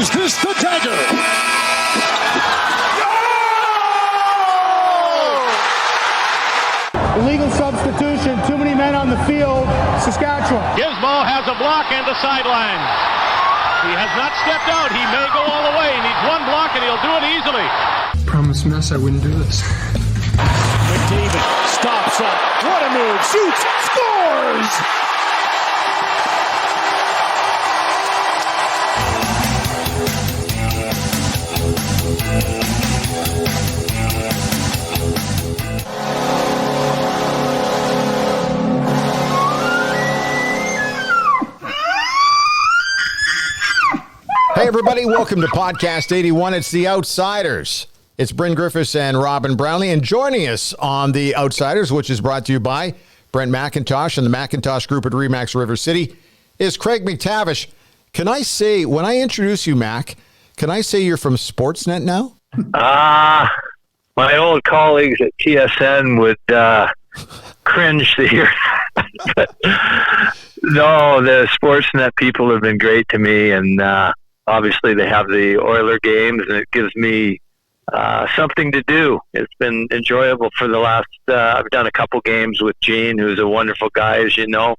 Is this the dagger? Illegal substitution, too many men on the field, Saskatchewan. Gizmo has a block and the sideline. He has not stepped out. He may go all the way. He needs one block and he'll do it easily. Promised Mess I wouldn't do this. MacTavish stops up. What a move. Shoots. Scores! Hey, everybody. Welcome to Podcast 81. It's The Outsiders. It's Bryn Griffiths and Robin Brownlee. And joining us on The Outsiders, which is brought to you by Brent McIntosh and the McIntosh Group at Remax River City, is Craig MacTavish. Can I say, when I introduce you, Mac, can I say you're from Sportsnet now? My old colleagues at TSN would cringe to hear that. No, the Sportsnet people have been great to me, and obviously they have the Oiler games, and it gives me something to do. It's been enjoyable for the last, I've done a couple games with Gene, who's a wonderful guy, as you know,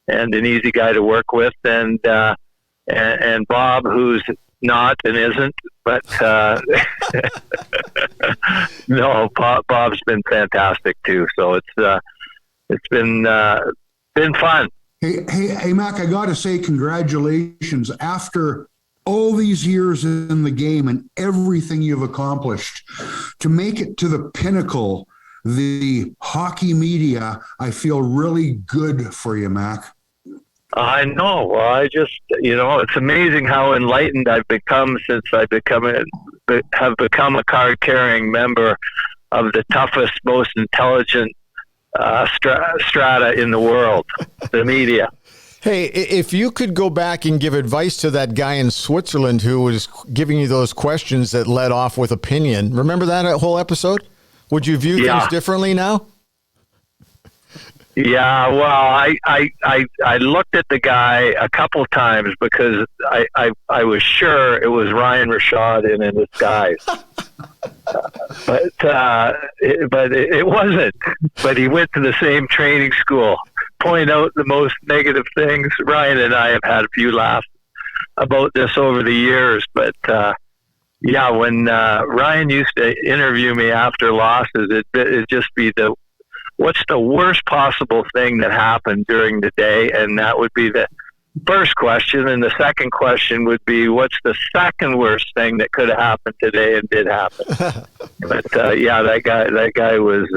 and an easy guy to work with, and Bob, who's not and isn't, but no, Bob's been fantastic too. So it's been fun. Hey, Mac, I got to say congratulations. After all these years in the game and everything you've accomplished, to make it to the pinnacle, the hockey media, I feel really good for you, Mac. I know. Well, I just, it's amazing how enlightened I've become since have become a card-carrying member of the toughest, most intelligent strata in the world, the media. Hey, if you could go back and give advice to that guy in Switzerland who was giving you those questions that led off with opinion, remember that whole episode? Would you view things differently now? Yeah, well, I looked at the guy a couple times because I was sure it was Ryan Rashad in disguise. But it wasn't. But he went to the same training school. Point out the most negative things. Ryan and I have had a few laughs about this over the years. But when Ryan used to interview me after losses, it'd just be what's the worst possible thing that happened during the day, and that would be the first question, and the second question would be, what's the second worst thing that could have happened today and did happen? But that guy was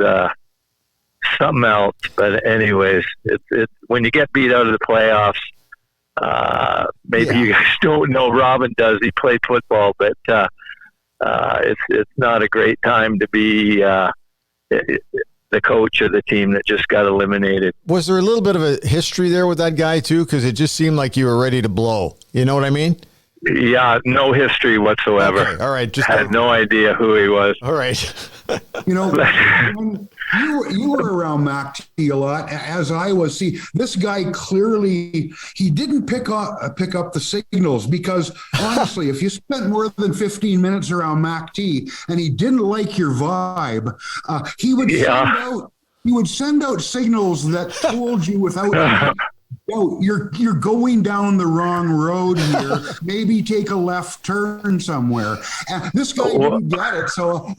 something else. But anyways, it's when you get beat out of the playoffs. Maybe you guys don't know. Robin does. He played football, but it's not a great time to be the coach of the team that just got eliminated. Was there a little bit of a history there with that guy too? Because it just seemed like you were ready to blow. You know what I mean? Yeah, no history whatsoever. Okay, all right. Just had no idea who he was. All right. You were around Mac T a lot, as I was. See, this guy clearly, he didn't pick up the signals, because honestly, if you spent more than 15 minutes around Mac T and he didn't like your vibe, he would send out signals that told you without you're going down the wrong road here. Maybe take a left turn somewhere. This guy didn't get it, so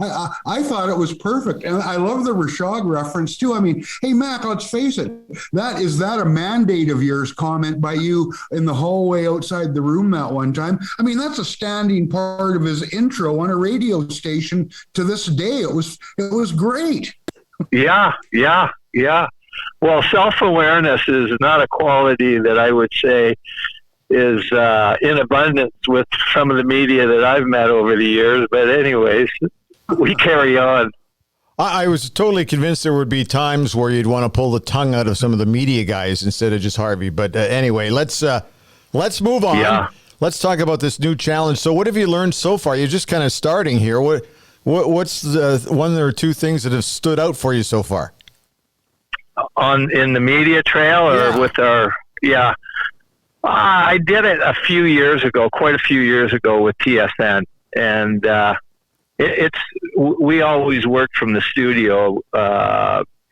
I thought it was perfect. And I love the Rashad reference too. I mean, hey, Mac, let's face it. Is that a mandate of yours comment by you in the hallway outside the room that one time? I mean, that's a standing part of his intro on a radio station to this day. It was great. Yeah. Well, self-awareness is not a quality that I would say is in abundance with some of the media that I've met over the years. But anyways, we carry on. I was totally convinced there would be times where you'd want to pull the tongue out of some of the media guys instead of just Harvey. But anyway, let's move on. Yeah. Let's talk about this new challenge. So what have you learned so far? You're just kind of starting here. What's the one or two things that have stood out for you so far? In the media trail or with our, I did it a few years ago, quite a few years ago with TSN, and we always worked from the studio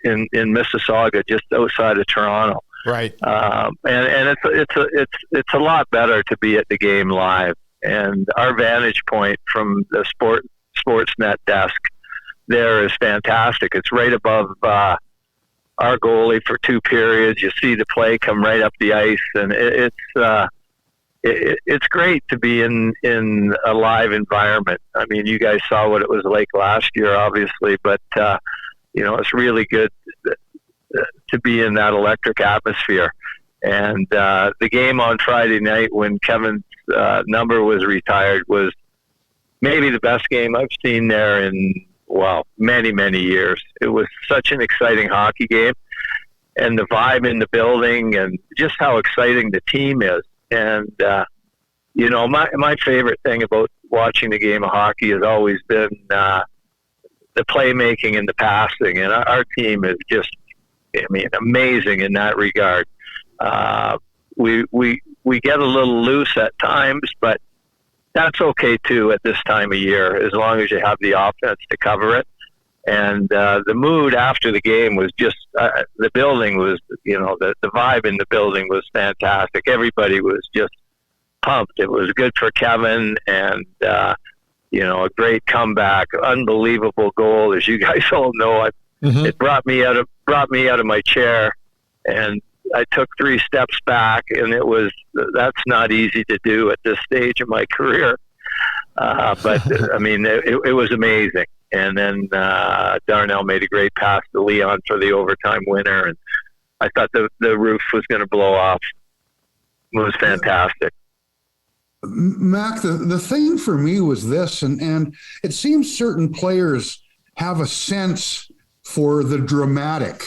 in Mississauga, just outside of Toronto. Right. And it's a lot better to be at the game live, and our vantage point from the Sportsnet desk there is fantastic. It's right above our goalie for 2 periods. You see the play come right up the ice, and it's great to be in a live environment. I mean, you guys saw what it was like last year, obviously, but it's really good to be in that electric atmosphere. And the game on Friday night when Kevin's number was retired was maybe the best game I've seen there in many, many years. It was such an exciting hockey game, and the vibe in the building, and just how exciting the team is. And my favorite thing about watching the game of hockey has always been the playmaking and the passing, and our team is just, amazing in that regard. We get a little loose at times, but that's okay too at this time of year, as long as you have the offense to cover it. And the mood after the game was just the building was, the vibe in the building was fantastic. Everybody was just pumped. It was good for Kevin, and a great comeback, unbelievable goal, as you guys all know. It brought me out of my chair, and I took 3 steps back, and that's not easy to do at this stage of my career. But it was amazing. And then Darnell made a great pass to Leon for the overtime winner, and I thought the roof was going to blow off. It was fantastic. Mac, the thing for me was this, and it seems certain players have a sense for the dramatic.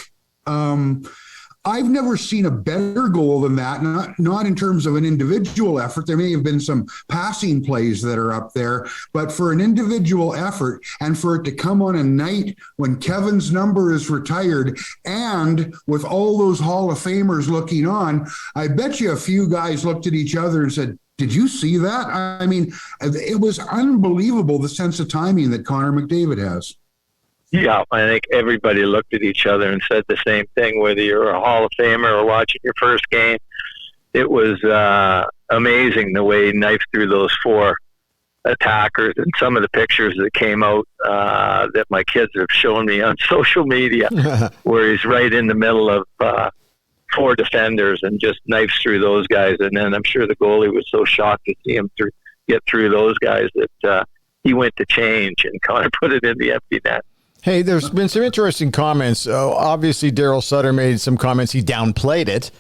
I've never seen a better goal than that, not in terms of an individual effort. There may have been some passing plays that are up there, but for an individual effort, and for it to come on a night when Kevin's number is retired, and with all those Hall of Famers looking on, I bet you a few guys looked at each other and said, "Did you see that?" I mean, it was unbelievable, the sense of timing that Connor McDavid has. Yeah, I think everybody looked at each other and said the same thing, whether you're a Hall of Famer or watching your first game. It was amazing the way he knifed through those 4 attackers, and some of the pictures that came out that my kids have shown me on social media, where he's right in the middle of 4 defenders and just knifes through those guys. And then I'm sure the goalie was so shocked to see him get through those guys that he went to change, and Connor put it in the empty net. Hey, there's been some interesting comments. Obviously, Daryl Sutter made some comments. He downplayed it,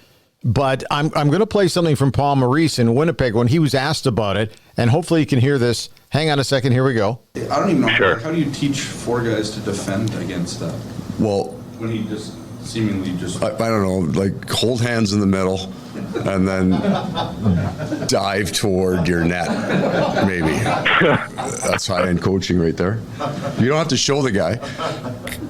but I'm going to play something from Paul Maurice in Winnipeg when he was asked about it, and hopefully you can hear this. Hang on a second. Here we go. I don't even know. Sure. How do you teach 4 guys to defend against that? Well, when he just seemingly just... I don't know, like hold hands in the middle and then dive toward your net, maybe. That's high-end coaching right there. You don't have to show the guy,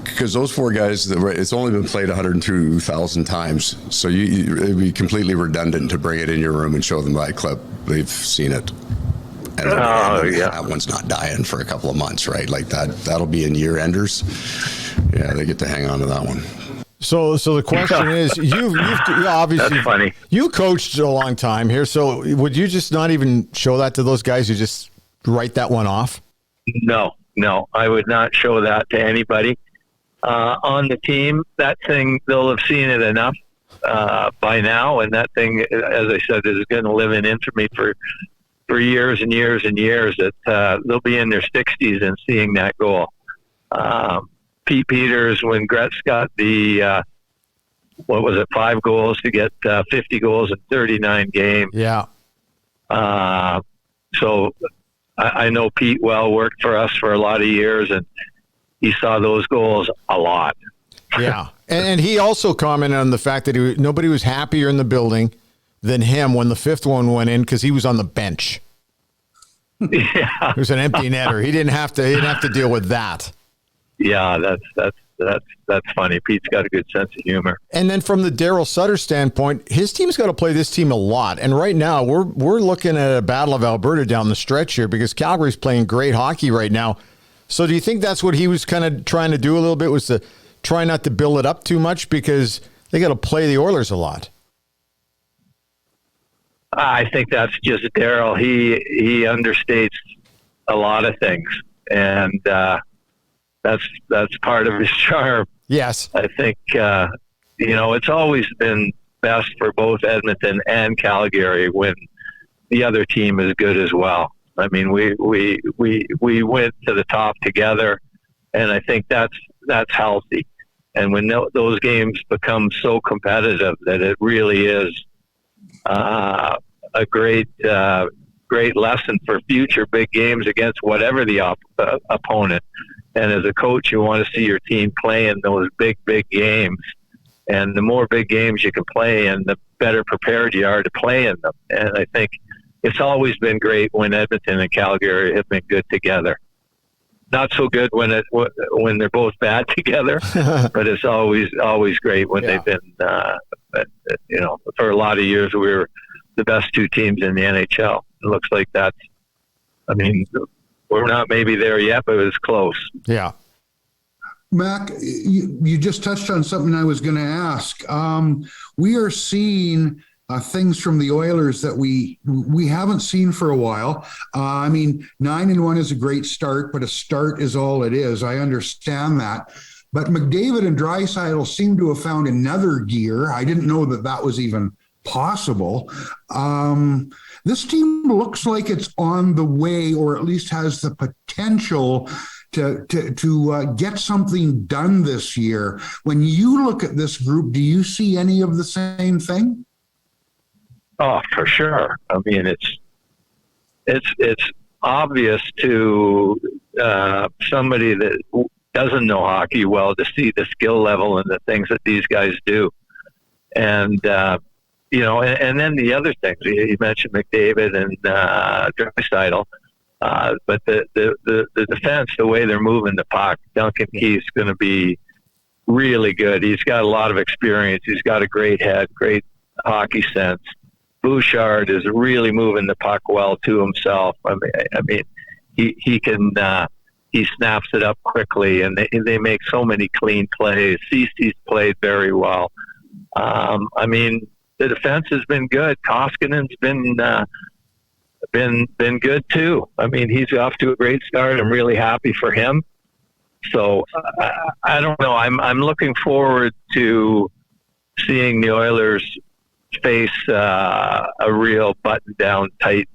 because those 4 guys, it's only been played 102,000 times, so it'd be completely redundant to bring it in your room and show them that clip. They've seen it. And that one's not dying for a couple of months, right? Like that'll be in year enders. Yeah, they get to hang on to that one. So the question is, you've obviously, that's funny. You coached a long time here, so would you just not even show that to those guys? You just write that one off? No, I would not show that to anybody on the team. That thing, they'll have seen it enough by now, and that thing, as I said, is going to live in infamy for years and years and years. That they'll be in their 60s and seeing that goal. Pete Peters, when Gretz got the 5 goals to get 50 goals in 39 games. Yeah. So I know Pete well, worked for us for a lot of years, and he saw those goals a lot. Yeah. And he also commented on the fact that nobody was happier in the building than him when the 5th one went in, because he was on the bench. Yeah. It was an empty netter. He didn't have to deal with that. Yeah, that's funny. Pete's got a good sense of humor. And then from the Daryl Sutter standpoint, his team's got to play this team a lot. And right now, we're looking at a battle of Alberta down the stretch here because Calgary's playing great hockey right now. So do you think that's what he was kind of trying to do a little bit, was to try not to build it up too much because they got to play the Oilers a lot? I think that's just Daryl. He understates a lot of things, and that's part of his charm. Yes. I think, it's always been best for both Edmonton and Calgary when the other team is good as well. I mean, we went to the top together, and I think that's healthy. And when those games become so competitive that it really is a great lesson for future big games against whatever the opponent. And as a coach, you want to see your team play in those big games. And the more big games you can play in, the better prepared you are to play in them. And I think it's always been great when Edmonton and Calgary have been good together. Not so good when they're both bad together, but it's always great when they've been, for a lot of years we were the best two teams in the NHL. It looks like we're not maybe there yet, but it was close. Yeah. Mac, you just touched on something I was going to ask. We are seeing things from the Oilers that we haven't seen for a while. 9-1 is a great start, but a start is all it is. I understand that. But McDavid and Draisaitl seem to have found another gear. I didn't know that was even possible. This team looks like it's on the way, or at least has the potential to get something done this year. When you look at this group, do you see any of the same thing? Oh, for sure. I mean, it's obvious to somebody that doesn't know hockey well to see the skill level and the things that these guys do. And, and then the other things, you mentioned McDavid and Draisaitl, but the defense, the way they're moving the puck, Duncan Keith's going to be really good. He's got a lot of experience. He's got a great head, great hockey sense. Bouchard is really moving the puck well to himself. I mean, he can he snaps it up quickly, and they make so many clean plays. Cece's played very well. The defense has been good. Koskinen's been good too. I mean, he's off to a great start. I'm really happy for him. So I don't know. I'm looking forward to seeing the Oilers face a real button-down tight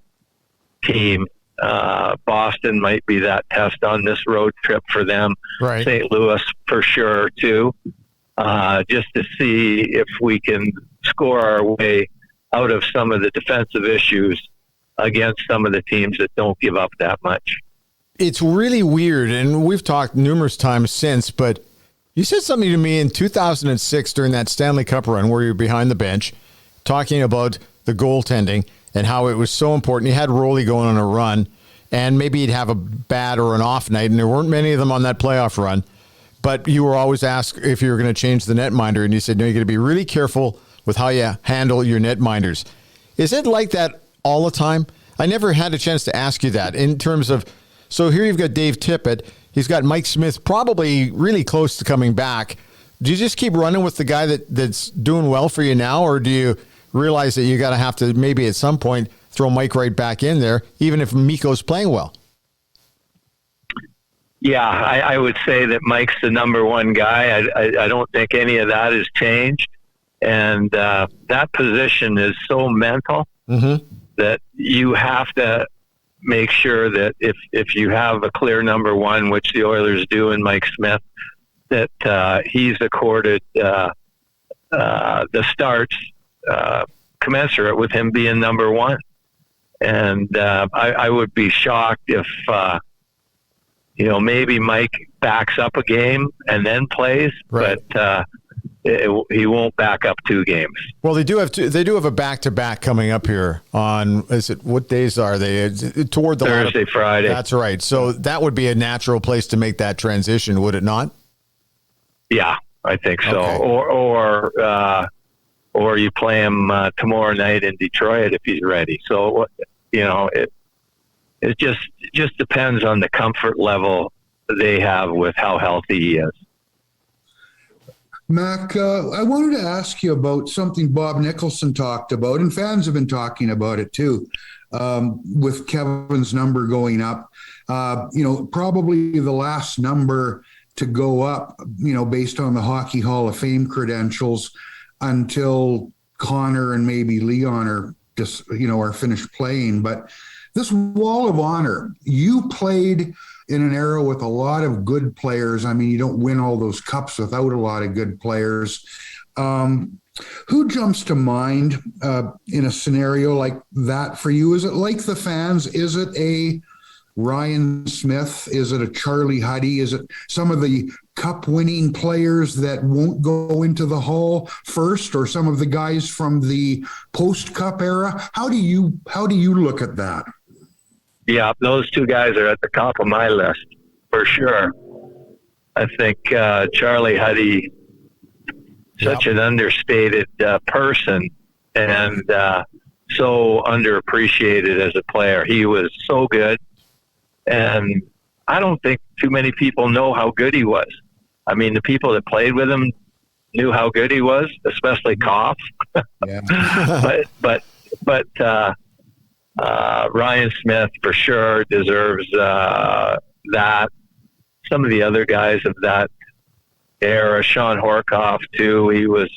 team. Boston might be that test on this road trip for them. Right. St. Louis for sure too. Just to see if we can score our way out of some of the defensive issues against some of the teams that don't give up that much. It's really weird, and we've talked numerous times since, but you said something to me in 2006 during that Stanley Cup run where you were behind the bench talking about the goaltending and how it was so important. You had Roley going on a run, and maybe he'd have a bad or an off night, and there weren't many of them on that playoff run. But you were always asked if you were going to change the netminder, and you said, no, you're going to be really careful with how you handle your netminders. Is it like that all the time? I never had a chance to ask you that in terms of, so here you've got Dave Tippett. He's got Mike Smith probably really close to coming back. Do you just keep running with the guy that's doing well for you now, or do you realize that you got to have to maybe at some point throw Mike right back in there, even if Mikko's playing well? Yeah, I would say that Mike's the number one guy. I don't think any of that has changed. And that position is so mental that you have to make sure that if you have a clear number one, which the Oilers do in Mike Smith, that he's accorded the starts commensurate with him being number one. And I would be shocked if maybe Mike backs up a game and then plays, right. But he won't back up 2 games. Well, they do have a back-to-back coming up here on, what days are they? Toward the Thursday, Friday. That's right. So that would be a natural place to make that transition, would it not? Yeah, I think so. Okay. Or you play him tomorrow night in Detroit if he's ready. So, it just depends on the comfort level they have with how healthy he is. Mac, I wanted to ask you about something Bob Nicholson talked about, and fans have been talking about it too, with Kevin's number going up. Probably the last number to go up, based on the Hockey Hall of Fame credentials, until Connor and maybe Leon are finished playing. But this Wall of Honor, you played in an era with a lot of good players. I mean, you don't win all those cups without a lot of good players. Who jumps to mind in a scenario like that for you? Is it like the fans? Is it a Ryan Smith? Is it a Charlie Heidi? Is it some of the cup-winning players that won't go into the Hall first, or some of the guys from the post-cup era? How do you look at that? Yeah, those two guys are at the top of my list for sure. I think Charlie Heidi, such an understated person, and so underappreciated as a player. He was so good, and I don't think too many people know how good he was. I mean, the people that played with him knew how good he was, especially HHoF. Yeah. but Ryan Smith for sure deserves that. Some of the other guys of that era, Sean HHoF too. He was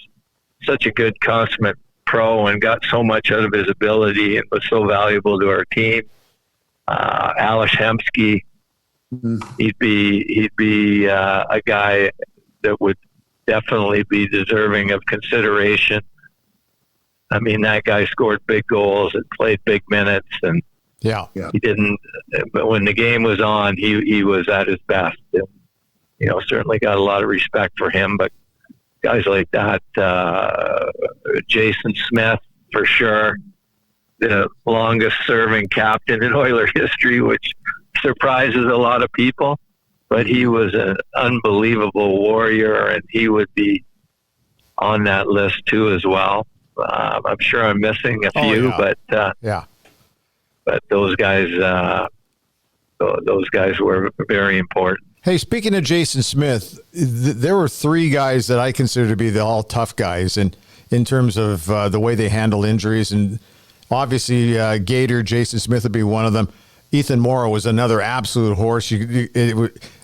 such a good consummate pro and got so much out of his ability and was so valuable to our team. Alex Hemskey, he'd be a guy that would definitely be deserving of consideration. I mean, that guy scored big goals and played big minutes, and he didn't. But when the game was on, he was at his best. And, certainly got a lot of respect for him. But guys like that, Jason Smith for sure, the longest-serving captain in Oiler history, which surprises a lot of people. But he was an unbelievable warrior, and he would be on that list too as well. I'm sure I'm missing a few, but those guys were very important. Hey, speaking of Jason Smith, there were three guys that I consider to be the all tough guys, and in terms of the way they handle injuries, and obviously Gator, Jason Smith would be one of them. Ethan Morrow was another absolute horse.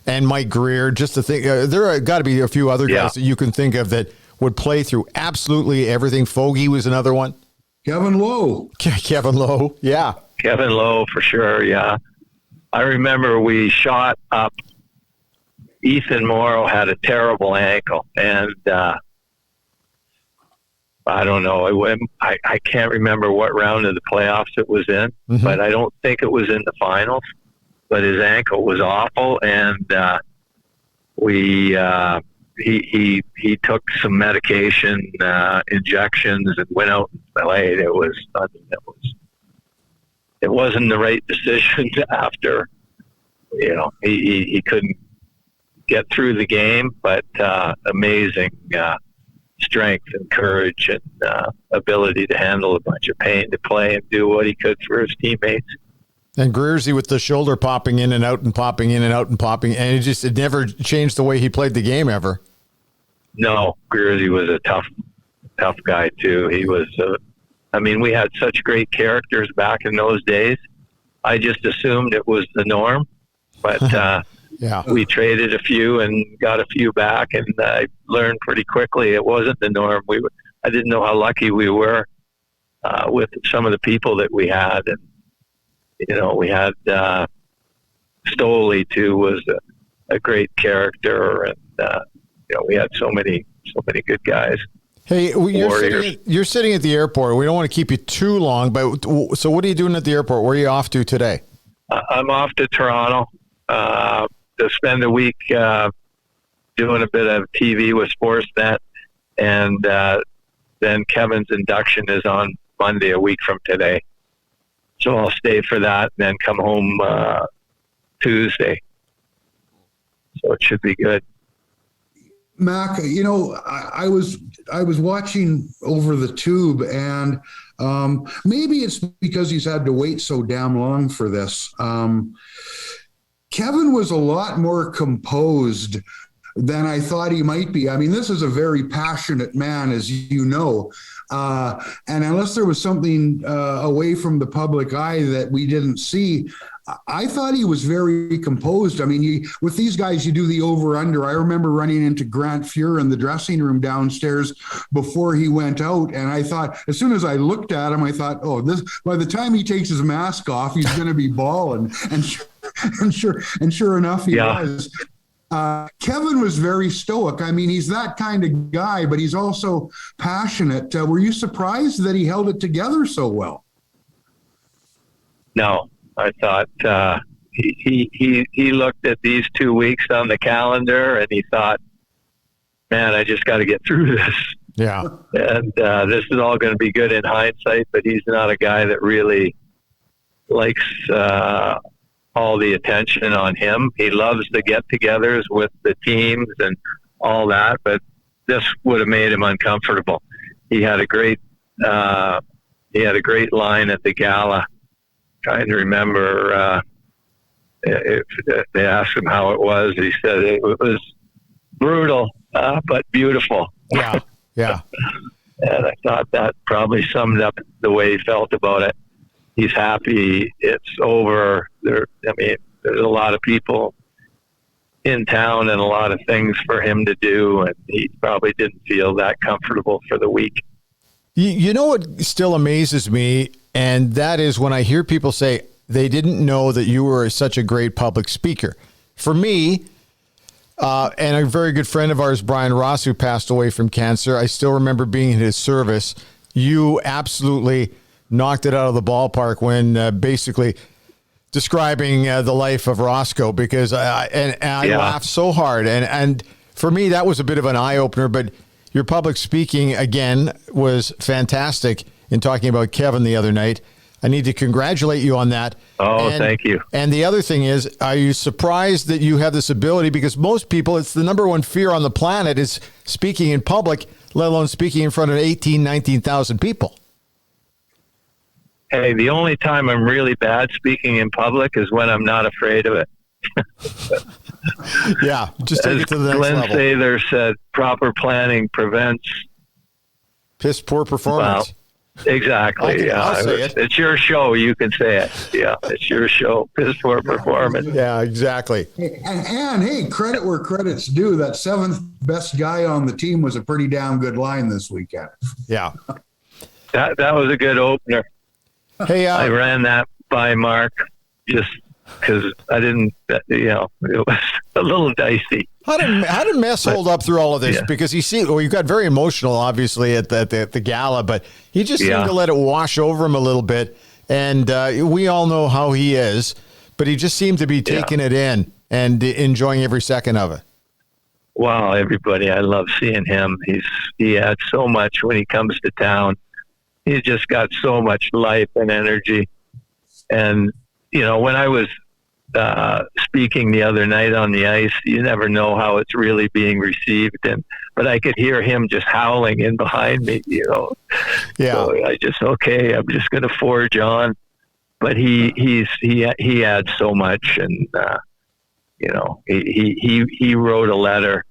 And Mike Greer, just to think, there got to be a few other guys that you can think of that would play through absolutely everything. Fogey was another one. Kevin Lowe. Kevin Lowe, yeah. Kevin Lowe, for sure, yeah. I remember we shot up. Ethan Morrow had a terrible ankle, and I don't know. I can't remember what round of the playoffs it was in, but I don't think it was in the finals. But his ankle was awful, and he took some medication, injections, and went out and played. It wasn't the right decision after. He couldn't get through the game, but amazing strength and courage and ability to handle a bunch of pain, to play and do what he could for his teammates. And Greersy with the shoulder popping in and out and popping in and out and popping, and it never changed the way he played the game ever. No, Greersy was a tough guy too. He was. We had such great characters back in those days. I just assumed it was the norm, but we traded a few and got a few back, and I learned pretty quickly it wasn't the norm. I didn't know how lucky we were with some of the people that we had, and we had Stoley too, was a great character, and we had so many good guys. Hey, you're sitting at the airport. We don't want to keep you too long, but so what are you doing at the airport? Where are you off to today? I'm off to Toronto to spend a week doing a bit of TV with Sportsnet, and then Kevin's induction is on Monday, a week from today. So I'll stay for that and then come home Tuesday. So it should be good. Mac, I was watching over the tube, and maybe it's because he's had to wait so damn long for this. Kevin was a lot more composed than I thought he might be. I mean, this is a very passionate man, as you know. And unless there was something away from the public eye that we didn't see, I thought he was very composed. I mean, with these guys, you do the over-under. I remember running into Grant Fuhr in the dressing room downstairs before he went out, and I thought, as soon as I looked at him, I thought, oh, this. By the time he takes his mask off, he's going to be balling. And sure enough, he was. Kevin was very stoic. I mean, he's that kind of guy, but he's also passionate. Were you surprised that he held it together so well? No. I thought he looked at these 2 weeks on the calendar and he thought, man, I just got to get through this. Yeah. And this is all going to be good in hindsight, but he's not a guy that really likes all the attention on him. He loves the get-togethers with the teams and all that, but this would have made him uncomfortable. He had a great line at the gala. Trying to remember if they asked him how it was. He said it was brutal, but beautiful. Yeah, yeah. And I thought that probably summed up the way he felt about it. He's happy it's over. There's a lot of people in town and a lot of things for him to do, and he probably didn't feel that comfortable for the week. You know what still amazes me, and that is when I hear people say they didn't know that you were such a great public speaker. For me, and a very good friend of ours, Brian Ross, who passed away from cancer, I still remember being in his service. You absolutely knocked it out of the ballpark when basically describing the life of Roscoe, because I laughed so hard. And for me, that was a bit of an eye-opener, but your public speaking, again, was fantastic in talking about Kevin the other night. I need to congratulate you on that. Oh, thank you. And the other thing is, are you surprised that you have this ability? Because most people, it's the number one fear on the planet is speaking in public, let alone speaking in front of 18,000, 19,000 people. Hey, the only time I'm really bad speaking in public is when I'm not afraid of it. Yeah, just take it to the next Glenn level. Sather said, proper planning prevents piss poor performance. Well, exactly. I'll say it. It's your show. You can say it. Yeah, it's your show. Piss poor performance. Yeah, exactly. And hey, credit where credit's due. That seventh best guy on the team was a pretty damn good line this weekend. Yeah. That was a good opener. Hey, I ran that by Mark just because I didn't, it was a little dicey. How did Mess hold up through all of this? Yeah. Because you got very emotional, obviously, at the gala, but he just seemed to let it wash over him a little bit. And we all know how he is, but he just seemed to be taking it in and enjoying every second of it. Wow, everybody, I love seeing him. He adds so much when he comes to town. He's just got so much life and energy. And, when I was speaking the other night on the ice, you never know how it's really being received. But I could hear him just howling in behind me, Yeah. So I'm just going to forge on. But he adds so much. And, he wrote a letter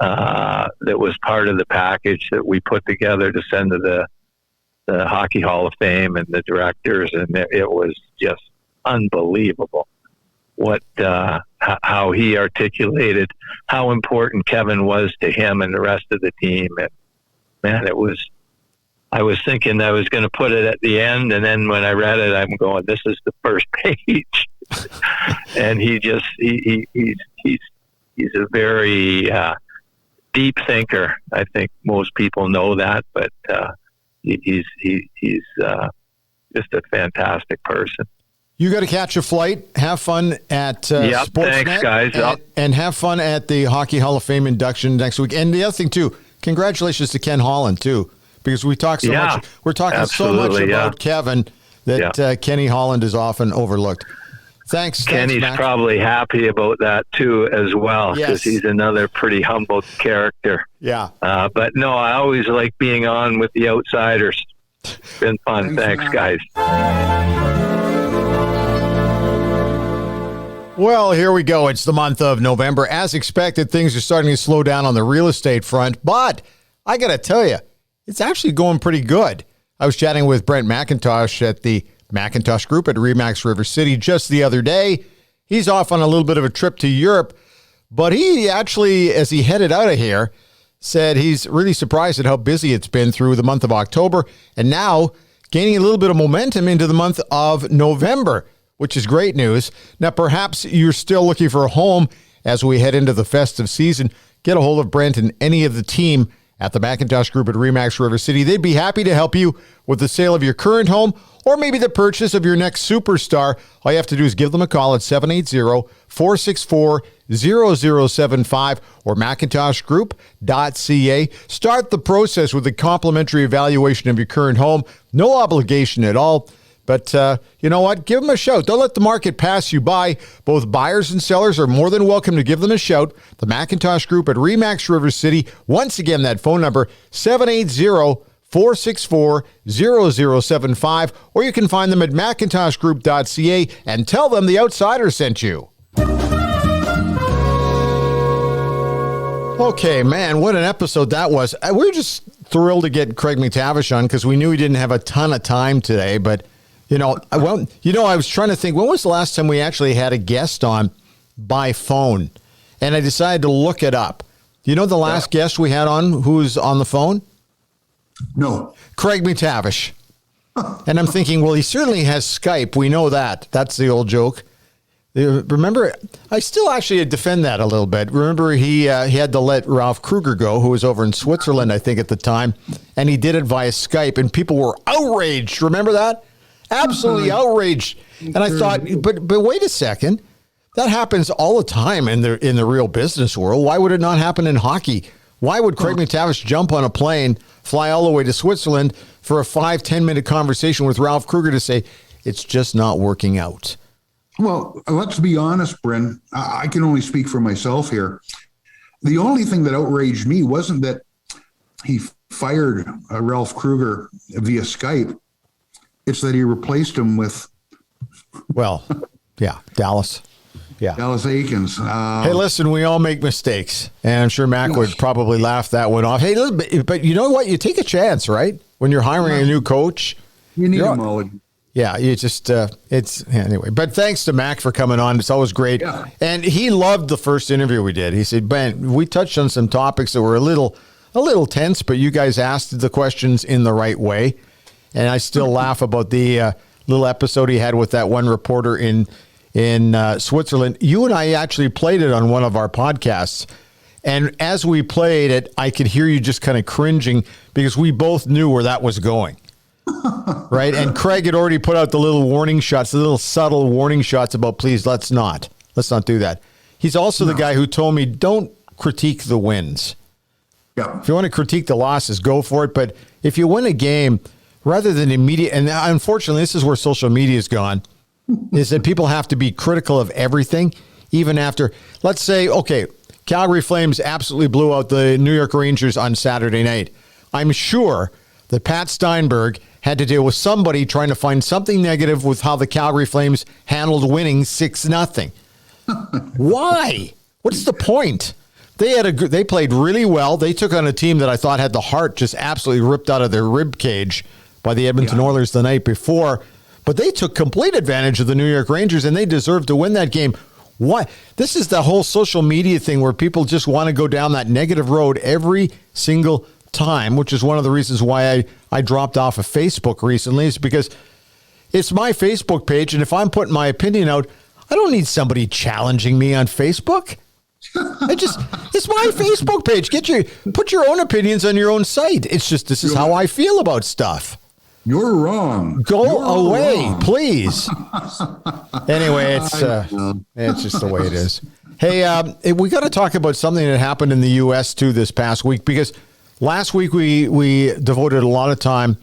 that was part of the package that we put together to send to the Hockey Hall of Fame and the directors, and it was just unbelievable how he articulated how important Kevin was to him and the rest of the team. And man, I was thinking I was going to put it at the end, and then when I read it, I'm going, this is the first page. And he's a very deep thinker. I think most people know that, but he's just a fantastic person. You got to catch a flight. Have fun at Sportsnet. Thanks, guys. And have fun at the Hockey Hall of Fame induction next week. And the other thing, too, congratulations to Ken Holland, too, because we talk so much. We're talking so much about Kevin that Kenny Holland is often overlooked. Thanks. Kenny's Mac. probably happy about that too, as well, because Yes. he's another pretty humble character. Yeah. But no, I always like being on with the Outsiders. It's been fun. Thanks, guys. Well, here we go. It's the month of November. As expected, things are starting to slow down on the real estate front, but I got to tell you, it's actually going pretty good. I was chatting with Brent McIntosh at the McIntosh Group at Remax River City just the other day. He's off on a little bit of a trip to Europe, but he actually, as he headed out of here, said he's really surprised at how busy it's been through the month of October and now gaining a little bit of momentum into the month of November, which is great news. Now, perhaps you're still looking for a home as we head into the festive season. Get a hold of Brent and any of the team at the McIntosh Group at Remax River City. They'd be happy to help you with the sale of your current home or maybe the purchase of your next superstar. All you have to do is give them a call at 780-464-0075 or McIntoshGroup.ca. Start the process with a complimentary evaluation of your current home. No obligation at all. But you know what? Give them a shout. Don't let the market pass you by. Both buyers and sellers are more than welcome to give them a shout. The McIntosh Group at Remax River City. Once again, that phone number, 780-464-0075. Or you can find them at McIntoshGroup.ca and tell them the Outsider sent you. Okay, man, what an episode that was. We were just thrilled to get Craig MacTavish on because we knew he didn't have a ton of time today, but I was trying to think, when was the last time we actually had a guest on by phone? And I decided to look it up. You know the last guest we had on who's on the phone? No. Craig MacTavish. And I'm thinking, well, he certainly has Skype. We know that. That's the old joke. Remember, I still actually defend that a little bit. Remember, he had to let Ralph Kruger go, who was over in Switzerland, I think, at the time. And he did it via Skype, and people were outraged. Remember that? Absolutely outraged. And I thought, but wait a second. That happens all the time in the real business world. Why would it not happen in hockey? Why would Craig MacTavish jump on a plane, fly all the way to Switzerland for a 5-10 minute conversation with Ralph Kruger to say, it's just not working out? Well, let's be honest, Bryn. I can only speak for myself here. The only thing that outraged me wasn't that he fired Ralph Kruger via Skype. It's that he replaced him with, Dallas. Yeah. Dallas Aikens. Hey, listen, we all make mistakes, and I'm sure Mac would probably laugh that one off. Hey, but you know what? You take a chance, right? When you're hiring a new coach. You need a mulligan. Yeah, you just, anyway. But thanks to Mac for coming on. It's always great. Yeah. And he loved the first interview we did. He said, Ben, we touched on some topics that were a little tense, but you guys asked the questions in the right way. And I still laugh about the little episode he had with that one reporter in Switzerland. You and I actually played it on one of our podcasts. And as we played it, I could hear you just kind of cringing because we both knew where that was going. Right. And Craig had already put out the little warning shots, the little subtle warning shots about, please, let's not do that. He's also the guy who told me, don't critique the wins. Yeah. If you want to critique the losses, go for it. But if you win a game, rather than immediate, and unfortunately, this is where social media has gone, is that people have to be critical of everything, even after, let's say, okay, Calgary Flames absolutely blew out the New York Rangers on Saturday night. I'm sure that Pat Steinberg had to deal with somebody trying to find something negative with how the Calgary Flames handled winning 6-0. Why? What's the point? They played really well. They took on a team that I thought had the heart just absolutely ripped out of their rib cage by the Edmonton Oilers the night before. But they took complete advantage of the New York Rangers, and they deserved to win that game. Why? This is the whole social media thing where people just want to go down that negative road every single time, which is one of the reasons why I dropped off of Facebook recently, is because it's my Facebook page, and if I'm putting my opinion out, I don't need somebody challenging me on Facebook. It's my Facebook page. Put your own opinions on your own site. It's just, this is how I feel about stuff. You're wrong. Go away, please. Anyway, it's just the way it is. Hey, we got to talk about something that happened in the U.S. too this past week, because last week we devoted a lot of time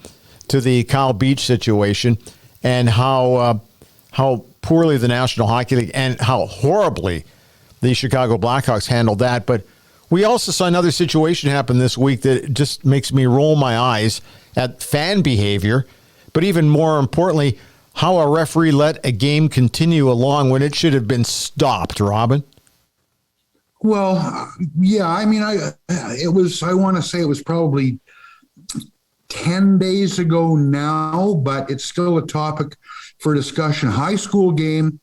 to the Kyle Beach situation and how poorly the National Hockey League and how horribly the Chicago Blackhawks handled that. But we also saw another situation happen this week that just makes me roll my eyes at fan behavior. But even more importantly, how a referee let a game continue along when it should have been stopped, Robin. Well, yeah, I mean, I want to say it was probably 10 days ago now, but it's still a topic for discussion. High school game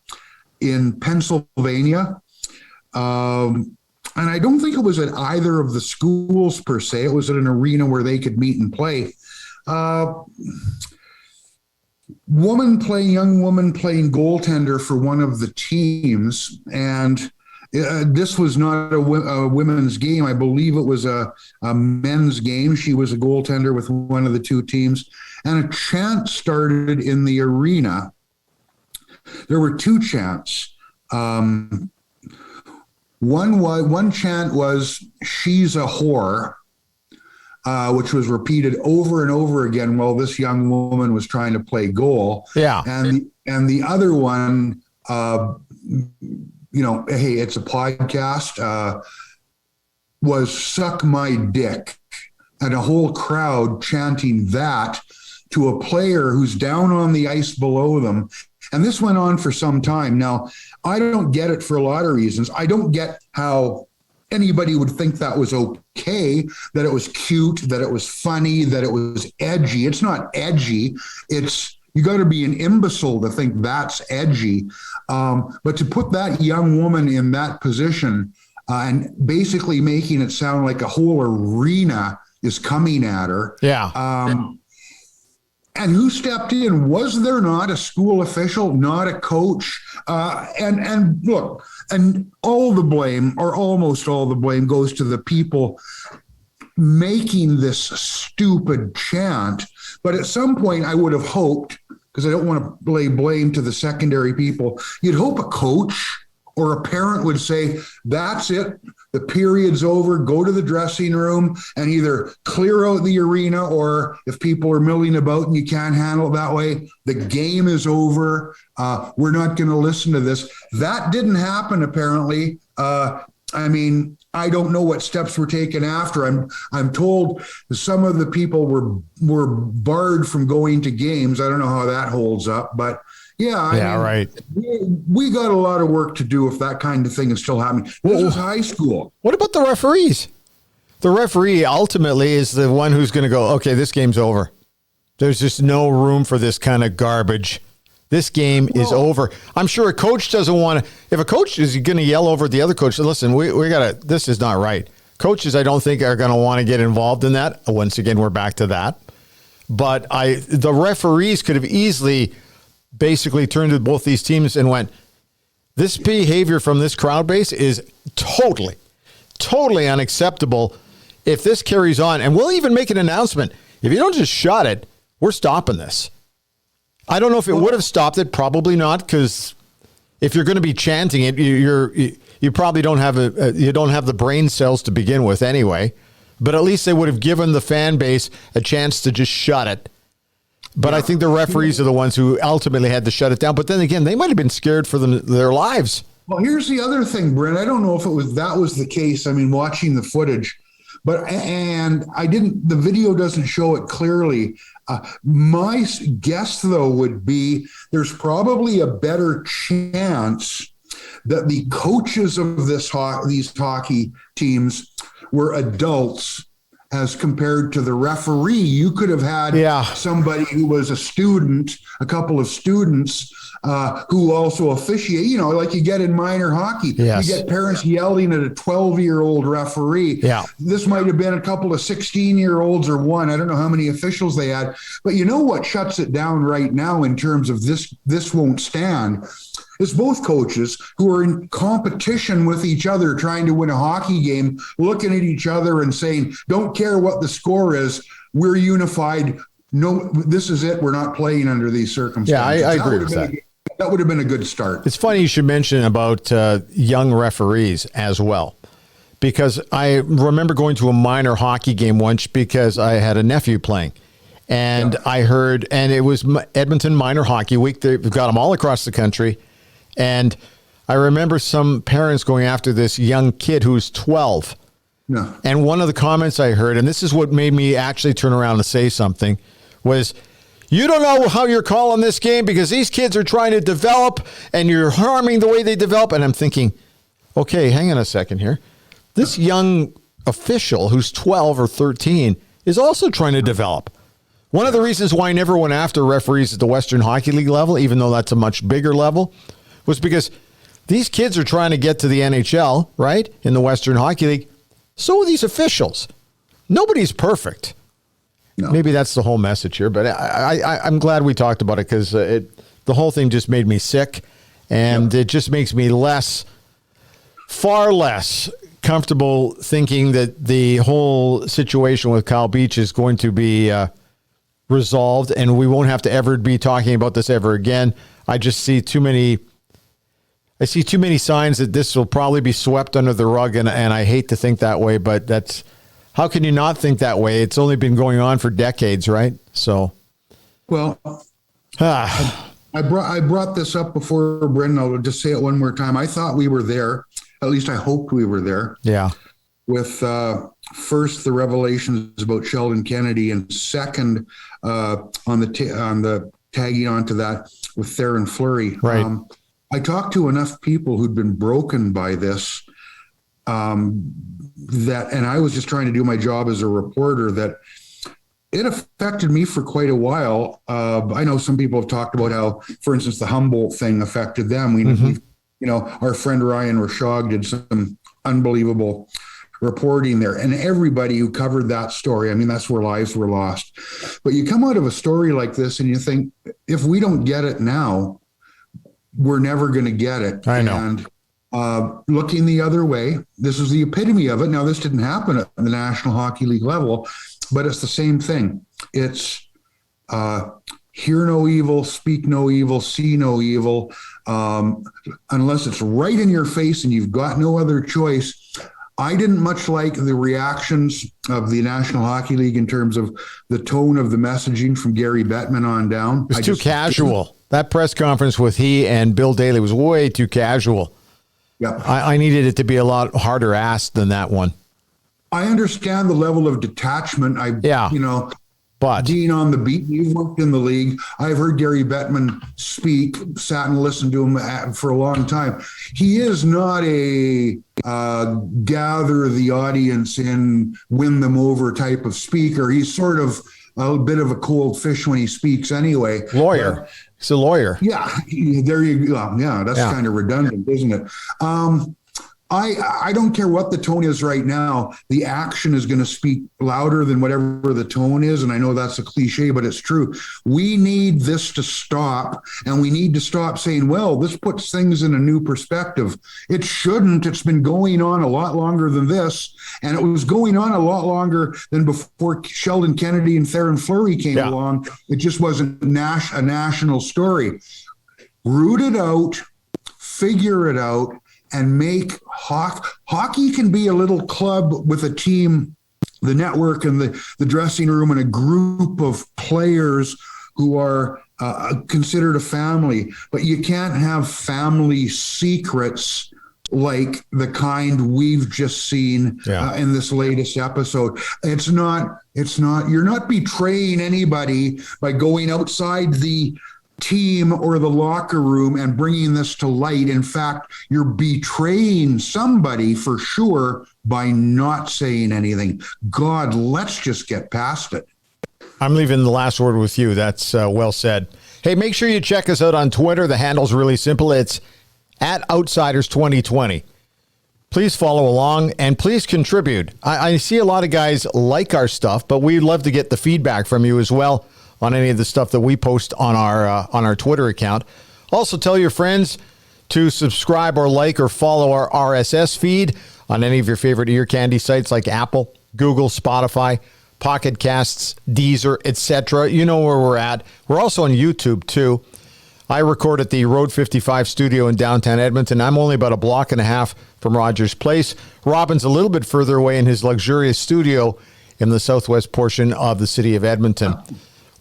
in Pennsylvania. And I don't think it was at either of the schools per se. It was at an arena where they could meet and play. Young woman playing goaltender for one of the teams. And this was not a women's game. I believe it was a men's game. She was a goaltender with one of the two teams. And a chant started in the arena. There were two chants. One chant was, "She's a whore," which was repeated over and over again while this young woman was trying to play goal. Yeah. And the other one, hey, it's a podcast, was "Suck my dick," and a whole crowd chanting that to a player who's down on the ice below them. And this went on for some time. Now, I don't get it for a lot of reasons. I don't get how anybody would think that was okay, that it was cute, that it was funny, that it was edgy. It's not edgy. You got to be an imbecile to think that's edgy. But to put that young woman in that position and basically making it sound like a whole arena is coming at her. Yeah. And who stepped in? Was there not a school official, not a coach? And look, and all the blame, or almost all the blame, goes to the people making this stupid chant. But at some point, I would have hoped, because I don't want to lay blame to the secondary people, you'd hope a coach or a parent would say, "That's it. The period's over. Go to the dressing room and either clear out the arena, or if people are milling about and you can't handle it that way, the game is over. We're not going to listen to this." That didn't happen, apparently. I don't know what steps were taken after. I'm told some of the people were barred from going to games. I don't know how that holds up, but yeah, right. We got a lot of work to do if that kind of thing is still happening. This is high school. What about the referees? The referee ultimately is the one who's going to go, okay, this game's over. There's just no room for this kind of garbage. This game is over. I'm sure a coach doesn't want to. If a coach is going to yell over at the other coach, listen, we got to, this is not right. Coaches, I don't think, are going to want to get involved in that. Once again, we're back to that. But the referees could have easily basically turned to both these teams and went, this behavior from this crowd base is totally unacceptable. If this carries on, and we'll even make an announcement, if you don't just shut it, we're stopping this. I don't know if it would have stopped it. Probably not, because if you're going to be chanting it, you probably don't have you don't have the brain cells to begin with anyway. But at least they would have given the fan base a chance to just shut it. But I think the referees are the ones who ultimately had to shut it down. But then again, they might have been scared for their lives. Well, here's the other thing, Bryn. I don't know if that was the case. I mean, watching the footage, the video doesn't show it clearly. My guess, though, would be there's probably a better chance that the coaches of these hockey teams were adults as compared to the referee. You could have had somebody who was a student, a couple of students who also officiate, like you get in minor hockey. Yes. You get parents yelling at a 12-year-old referee. Yeah. This might have been a couple of 16-year-olds or one. I don't know how many officials they had. But you know what shuts it down right now in terms of this won't stand is both coaches who are in competition with each other trying to win a hockey game, looking at each other and saying, don't care what the score is, we're unified. No, this is it. We're not playing under these circumstances. Yeah, I agree with that. That would have been a good start. It's funny you should mention about young referees as well, because I remember going to a minor hockey game once because I had a nephew playing. And I heard, and it was Edmonton Minor Hockey Week. They've got them all across the country. And I remember some parents going after this young kid who's 12. No. And one of the comments I heard, and this is what made me actually turn around and say something, was, you don't know how you're calling this game because these kids are trying to develop and you're harming the way they develop. And I'm thinking, okay, hang on a second here. This young official who's 12 or 13 is also trying to develop. One of the reasons why I never went after referees at the Western Hockey League level, even though that's a much bigger level, was because these kids are trying to get to the NHL, right, in the Western Hockey League. So are these officials. Nobody's perfect. No. Maybe that's the whole message here, but I'm glad we talked about it because the whole thing just made me sick, and it just makes me far less comfortable thinking that the whole situation with Kyle Beach is going to be resolved, and we won't have to ever be talking about this ever again. I just see too many signs that this will probably be swept under the rug, and I hate to think that way, but that's, how can you not think that way? It's only been going on for decades, right? So, well, I brought this up before, Bryn. I'll just say it one more time. I thought we were there. At least I hoped we were there. Yeah. With first the revelations about Sheldon Kennedy, and second on the tagging onto that with Theron Fleury. Right. I talked to enough people who'd been broken by this, and I was just trying to do my job as a reporter, that it affected me for quite a while. I know some people have talked about how, for instance, the Humboldt thing affected them. We our friend Ryan Rashog did some unbelievable reporting there, and everybody who covered that story, I mean, that's where lives were lost. But you come out of a story like this and you think, if we don't get it now, we're never going to get it. I know. And looking the other way, this is the epitome of it. Now, this didn't happen at the National Hockey League level, but it's the same thing. It's hear no evil, speak no evil, see no evil, unless it's right in your face and you've got no other choice. I didn't much like the reactions of the National Hockey League in terms of the tone of the messaging from Gary Bettman on down. It was too casual. That press conference with he and Bill Daly was way too casual. Yeah, I needed it to be a lot harder asked than that one. I understand the level of detachment. But Dean on the beat, you've worked in the league. I've heard Gary Bettman speak, sat and listened to him for a long time. He is not a gather the audience in, win them over type of speaker. He's sort of a bit of a cold fish when he speaks anyway. Lawyer. He's a lawyer. Yeah, there you go. Yeah, that's kind of redundant, isn't it? I don't care what the tone is right now. The action is going to speak louder than whatever the tone is. And I know that's a cliche, but it's true. We need this to stop, and we need to stop saying, well, this puts things in a new perspective. It shouldn't. It's been going on a lot longer than this. And it was going on a lot longer than before Sheldon Kennedy and Theron Fleury came along. It just wasn't a national story. Root it out, figure it out, and make hockey can be a little club with a team, the network and the dressing room, and a group of players who are considered a family. But you can't have family secrets like the kind we've just seen in this latest episode. It's not, you're not betraying anybody by going outside the team or the locker room and bringing this to light. In fact, you're betraying somebody for sure by not saying anything. God, let's just get past it. I'm leaving the last word with you. That's well said. Hey, make sure you check us out on Twitter. The handle's really simple. It's @Outsiders2020. Please follow along and please contribute. I see a lot of guys like our stuff, but we'd love to get the feedback from you as well on any of the stuff that we post on our Twitter account. Also, tell your friends to subscribe or like or follow our RSS feed on any of your favorite ear candy sites like Apple, Google, Spotify, Pocket Casts, Deezer, etc. You know where we're at. We're also on YouTube, too. I record at the Road 55 studio in downtown Edmonton. I'm only about a block and a half from Rogers Place. Robin's a little bit further away in his luxurious studio in the southwest portion of the city of Edmonton.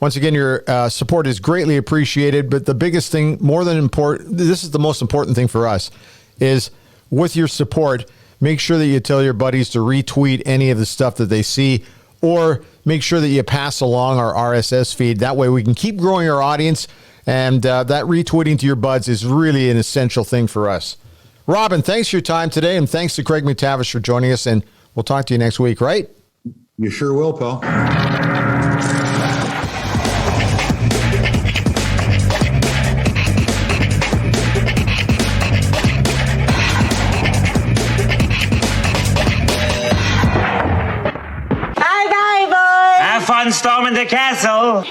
Once again, your support is greatly appreciated. But the biggest thing, more than important, this is the most important thing for us, is with your support, make sure that you tell your buddies to retweet any of the stuff that they see, or make sure that you pass along our RSS feed. That way we can keep growing our audience, and that retweeting to your buds is really an essential thing for us. Robin, thanks for your time today, and thanks to Craig MacTavish for joining us, and we'll talk to you next week, right? You sure will, pal. Have fun storming the castle.